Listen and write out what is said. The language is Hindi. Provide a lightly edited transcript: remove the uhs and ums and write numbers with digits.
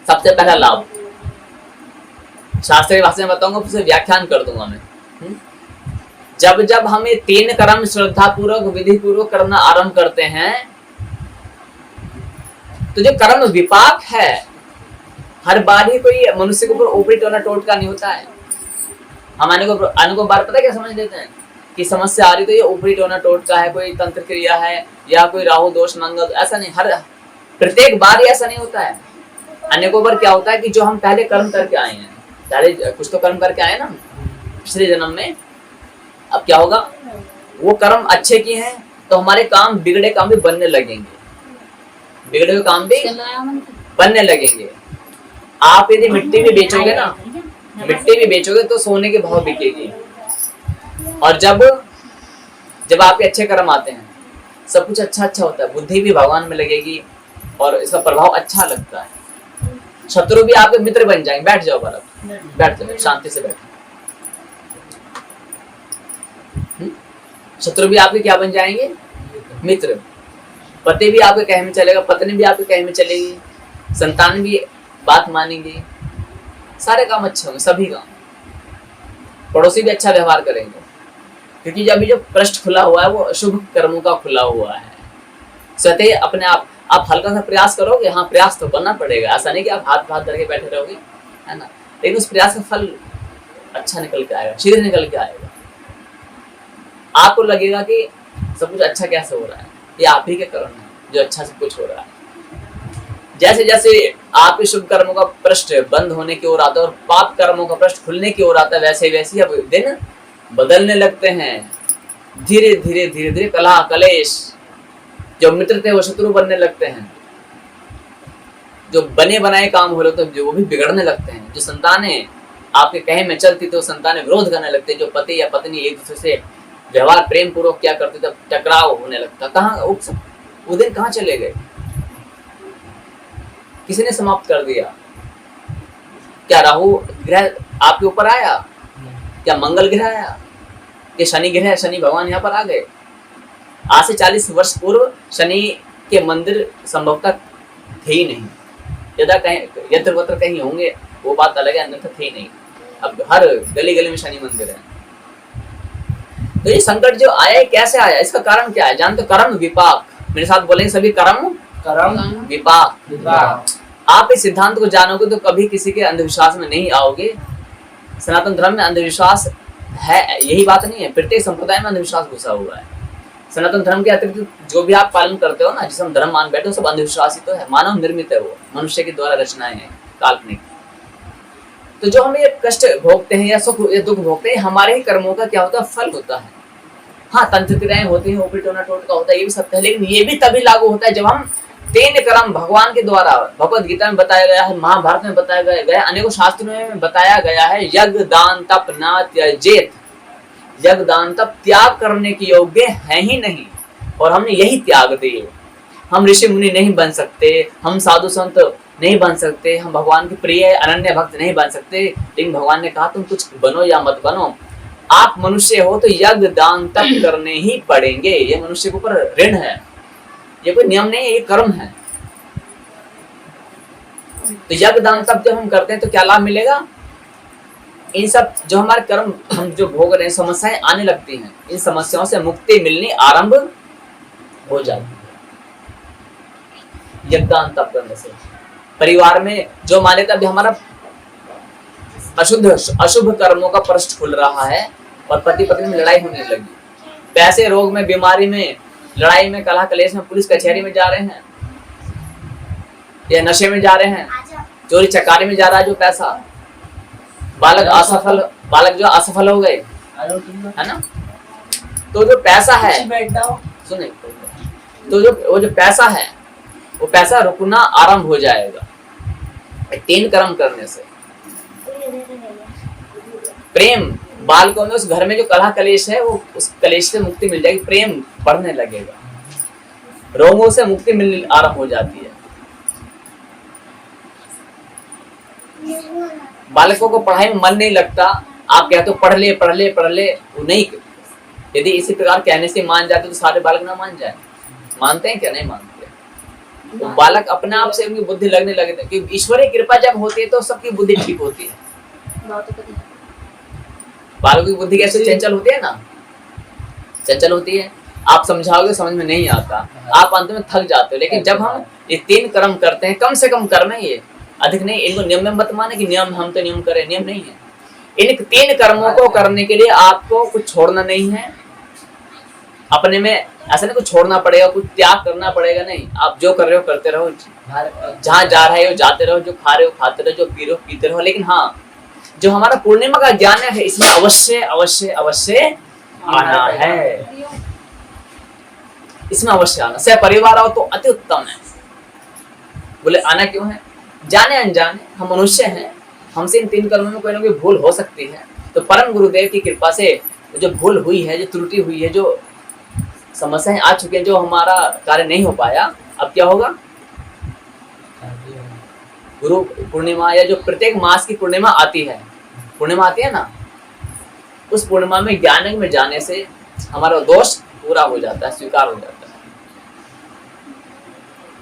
सबसे पहला लाभ शास्त्रीय भाषा में बताऊंगा, फिर व्याख्यान कर दूंगा मैं। जब जब हम ये 3 कर्म श्रद्धा पूर्वक विधि पूर्वक करना आरंभ करते हैं, तो जो कर्म विपाक है, हर बार ही कोई मनुष्य के ऊपर ऊपरी टोना टोटका नहीं होता है। हम आने को बार पता क्या समझ लेते हैं कि समस्या आ रही तो ये ऊपरी टोना टोटका है, कोई तंत्र क्रिया है या कोई राहु दोष मंगल, ऐसा नहीं। हर प्रत्येक बार ऐसा नहीं होता है। अनेकों बार क्या होता है कि जो हम पहले कर्म करके आए हैं, पहले कुछ तो कर्म करके आए ना पिछले जन्म में, अब क्या होगा, वो कर्म अच्छे किए हैं तो हमारे काम बिगड़े काम भी बनने लगेंगे, बिगड़े हुए काम भी बनने लगेंगे। आप यदि मिट्टी भी बेचोगे ना, मिट्टी भी बेचोगे तो सोने के भाव बिकेगी। और जब आपके अच्छे कर्म आते हैं, सब कुछ अच्छा अच्छा होता है, बुद्धि भी भगवान में लगेगी और इसका प्रभाव अच्छा लगता है। शत्रु भी आपके मित्र बन जाएंगे। बैठ जाओ बालक, बैठ जाओ, शांति से बैठो। शत्रु भी आपके क्या बन जाएंगे, मित्र। पति भी आपके कहे में चलेगा, पत्नी भी आपके कहे में चलेगी, संतान भी बात मानेंगे, सारे काम अच्छे होंगे, सभी काम। पड़ोसी भी अच्छा व्यवहार करेंगे, क्योंकि अभी जो पृष्ठ खुला हुआ है वो शुभ कर्मों का खुला हुआ है। स्वतः अपने आप हल्का सा प्रयास करोगे, हाँ प्रयास तो करना पड़ेगा, ऐसा नहीं कि आप हाथ करके बैठे रहोगे, है ना, लेकिन उस प्रयास का फल अच्छा निकल के आएगा, शीघ्र निकल के आएगा। आपको लगेगा कि सब कुछ अच्छा कैसे हो रहा है, ये आप ही के कर्म है जो अच्छा सब कुछ हो रहा है। जैसे जैसे आपके शुभ कर्मों का पृष्ठ बंद होने की ओर आता है और पाप कर्मों का पृष्ठ खुलने की ओर आता है, वैसे वैसे अब दिन बदलने लगते हैं। धीरे धीरे धीरे धीरे कलह कलेश, जो मित्र थे वो शत्रु बनने लगते हैं, जो बने बनाए काम हो रहे थे जो वो भी बिगड़ने लगते हैं। जो संतानें आपके कहे में चलती तो संतानें विरोध करने लगते हैं। जो पति या पत्नी एक दूसरे से व्यवहार प्रेम पूर्वक क्या करते थे, टकराव होने लगता। कहाँ वो दिन कहाँ चले गए, किसी ने समाप्त कर दिया। क्या राहु ग्रह आपके ऊपर आया, क्या मंगल ग्रह आया, कि शनि ग्रह, शनि भगवान यहाँ पर आ गए। आज से 40 वर्ष पूर्व शनि के मंदिर संभवतः थे ही नहीं, यदा कहीं यत्र वत्र कहीं होंगे वो बात अलग है, अन्यथा थे ही नहीं। अब हर गली गली में शनि मंदिर है। तो ये संकट जो आया है कैसे आया, इसका कारण क्या है जानते? कर्म विपाक। मेरे साथ बोलेंगे सभी, कर्म विपाक। आप इस सिद्धांत को जानोगे तो कभी किसी के अंधविश्वास में नहीं आओगे। सनातन धर्म में अंधविश्वास है, यही बात नहीं है, प्रत्येक संप्रदाय में अंधविश्वास घुसा हुआ है। सनातन धर्म के अतिरिक्त जो भी आप पालन करते हो ना, जिसे हम धर्म मान बैठे हो, सब अंधविश्वास ही तो है। मानव निर्मित है, वो मनुष्य के द्वारा रचनाएं हैं, काल्पनिक। तो जो हम ये कष्ट भोगते हैं या सुख या दुख भोगते हैं, हमारे ही कर्मों का क्या होता है, फल होता है। हाँ, तंत्र क्रियाएं होती हैं, ऊपरी टोना टोटका होता है, ये भी सत्य है, लेकिन ये भी तभी लागू होता है जब हम 3 कर्म भगवान के द्वारा, भगवत गीता में बताया गया है, महाभारत में बताया गया, अनेकों शास्त्रों में बताया गया है, यज्ञ दान तप न त्यजेत। यज्ञ दान तप त्याग करने के योग्य है ही नहीं, और हमने यही त्याग दिए। हम ऋषि मुनि नहीं बन सकते, हम साधु संत नहीं बन सकते, हम भगवान के प्रिय अनन्य भक्त नहीं बन सकते, लेकिन भगवान ने कहा तुम कुछ बनो या मत बनो, आप मनुष्य हो तो यज्ञ दान तप करने ही पड़ेंगे। ये मनुष्य के ऊपर ऋण है, ये कोई नियम नहीं है, ये कर्म है। तो यज्ञ दान तप जब हम करते हैं तो क्या लाभ मिलेगा? इन सब जो हमारे कर्म हम जो भोग रहे हैं, समस्याएं आने लगती हैं, इन समस्याओं से मुक्ति मिलनी आरंभ हो जाती है यज्ञ दान तप करने से। परिवार में जो मान्यता भी हमारा अशुभ कर्मों का पृष्ठ खुल रहा है और पति पत्नी में लड़ाई होने लगी, पैसे रोग में, बीमारी में, लड़ाई में, कलह कलेश में, पुलिस कचहरी में जा रहे हैं, या नशे में जा रहे हैं, चोरी चकारी में जा रहा है जो पैसा, बालक जो असफल हो गए, है ना। तो जो पैसा है, सुने, तो वो जो पैसा है, वो पैसा रुकना आरंभ हो जाएगा 3 कर्म करने से। प्रेम, बालकों में उस घर में जो कलह कलेश है, वो उस कलेश से मुक्ति मिल जाएगी, प्रेम बढ़ने लगेगा, रोगों से मुक्ति मिलनी आरंभ हो जाती है। बालकों को पढ़ाई में मन नहीं लगता, आप कहते हो पढ़ ले पढ़ ले पढ़ ले, वो नहीं। यदि इसी प्रकार कहने से मान जाते तो सारे बालक ना मान जाए। मानते हैं क्या? नहीं मानते। वो बालक अपने आप से उनकी बुद्धि लगने लगती है, कि ईश्वरीय कृपा जब होती है तो सबकी बुद्धि ठीक होती है। बालकों की बुद्धि कैसे चंचल होती है ना, चंचल होती है। आप समझाओगे समझ में नहीं आता, आप अंत में थक जाते हो। लेकिन जब हम ये 3 कर्म करते हैं, कम से कम कर्म है ये, अधिक नहीं। इनको नियम में मत माने कि नियम हम तो नियम करें, नियम नहीं है। इन 3 कर्मों को करने के लिए आपको कुछ छोड़ना नहीं है अपने में, ऐसा नहीं कुछ छोड़ना पड़ेगा, कुछ त्याग करना पड़ेगा, नहीं। आप जो कर रहे हो करते रहो, जहाँ जा रहे हो जाते रहो, जो खा रहे हो खाते रहो, जो पी रहे हो पीते रहो। लेकिन हाँ, जो हमारा पूर्णिमा का ज्ञान है इसमें अवश्य अवश्य अवश्य आना है, इसमें अवश्य आना। सह परिवार आओ तो अति उत्तम है। बोले आना क्यों है? जाने अनजाने हम मनुष्य हैं, हमसे इन 3 कर्मों में कोई ना कोई भूल हो सकती है। तो परम गुरुदेव की कृपा से जो भूल हुई है, जो त्रुटि हुई है, जो समस्याएं आ चुकी हैं, जो हमारा कार्य नहीं हो पाया, अब क्या होगा? गुरु पूर्णिमा या जो प्रत्येक मास की पूर्णिमा आती है, पूर्णिमा आती है ना, उस पूर्णिमा में ज्ञान में जाने से हमारा दोष पूरा हो जाता है, स्वीकार हो जाता है।